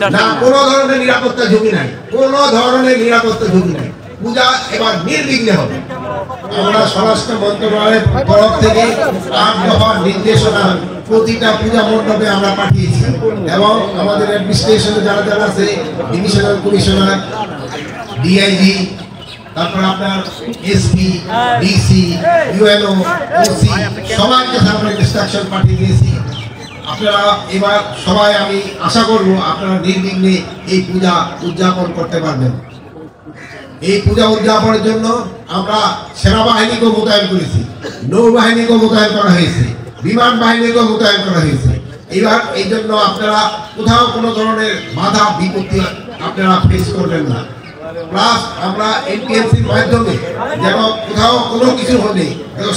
না কোনো ধরনের নিরাপত্তা ঝুঁকি নাই, কোনো ধরনের নিরাপত্তা ঝুঁকি নাই। পূজা এবার নির্বিঘ্নে হবে। আমরা স্বরাষ্ট্র মন্ত্রণালয়ের তরফ থেকে 8 দফা নির্দেশনা প্রতিটা পূজা মণ্ডপে আমরা পাঠিয়েছি এবং আমাদের অ্যাডমিনিস্ট্রেশনে যারা যারা আছে, ডিভিশনাল কমিশনার, ডিআইজি, তারপর আপনার এসপি, ডিসি, ইউএনও, ওসি সবার কাছে আমরা ইনস্ট্রাকশন পাঠিয়ে দিয়েছি। আপনারা এবার সবাই, আমি আশা করব আপনারা নির্বিঘ্নে এই পূজা উদযাপন করতে পারবেন। এই পূজা উদযাপনের জন্য আমরা সেনাবাহিনীকেও মোতায়েন করেছি, নৌবাহিনীকেও মোতায়েন করা হয়েছে, বিমান বাহিনীকেও মোতায়েন করা হয়েছে। এবার এই জন্য আপনারা কোথাও কোনো ধরনের বাধা বিপত্তি আপনারা ফেস করবেন না। প্লাস আমরা এনটিএমসির মাধ্যমে যেন কোথাও কোনো কিছু হলে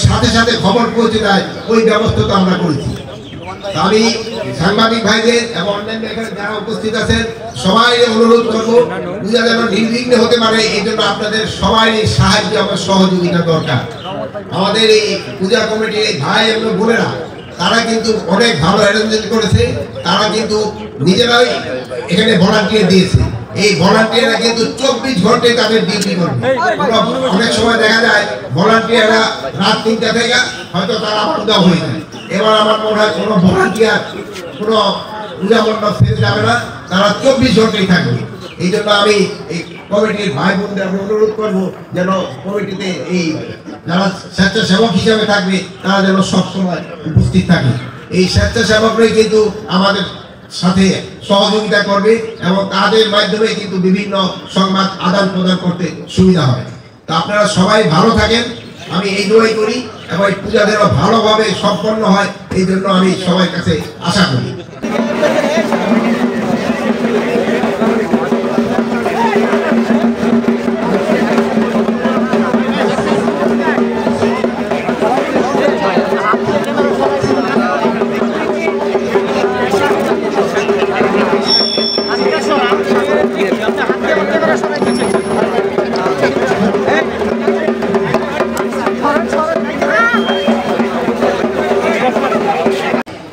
সাথে সাথে খবর পৌঁছে যায়, ওই ব্যবস্থা তো আমরা করেছি। আমি সাংবাদিক ভাইদের এবং অন্যান্য এখানে যারা উপস্থিত আছেন সবাই অনুরোধ করবো, পূজা যেন নির্বিঘ্নে হতে পারে, এই জন্য আপনাদের সবাই সাহায্য এবং সহযোগিতা দরকার। আমাদের এই পূজা কমিটির ভাই এবং বোনেরা তারা কিন্তু অনেক ভালো অ্যারেঞ্জমেন্ট করেছে। তারা কিন্তু নিজেরাই এখানে ভলান্টিয়ার দিয়েছে। এই ভলান্টিয়াররা কিন্তু 24 ঘন্টায় তাদের ডিউটি করবে। অনেক সময় দেখা যায় ভলান্টিয়াররা রাত 3টা থেকে হয়তো তারা পূজা হয়ে যায়। এবার আমার মনে হয় কোনো ভলান্টিয়ার কোনো পূজা মণ্ডপ ফেলে যাবে না, তারা 24 ঘন্টাই থাকবে। এই জন্য আমি এই কমিটির ভাই বোনদের আমি অনুরোধ করবো যেন কমিটিতে এই যারা স্বেচ্ছাসেবক হিসাবে থাকবে তারা যেন সবসময় উপস্থিত থাকে। এই স্বেচ্ছাসেবকরাই কিন্তু আমাদের সাথে সহযোগিতা করবে এবং তাদের মাধ্যমে কিন্তু বিভিন্ন সংবাদ আদান প্রদান করতে সুবিধা হয়। তা আপনারা সবাই ভালো থাকেন, আমি এই দোয়াই করি এবং এই পূজা যেন ভালোভাবে সম্পন্ন হয়, এই জন্য আমি সবার কাছে আশা করি।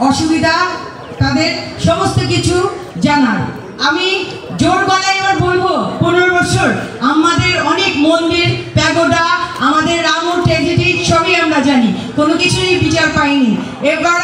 অসুবিধা তাদের সমস্ত কিছু জানার। আমি জোর গলায় এবার বলবো, 15 বছর আমাদের অনেক মন্দির, প্যাগোডা, আমাদের রামুর ট্র্যাজেডি সবই আমরা জানি, কোনো কিছুরই বিচার পাইনি। এবার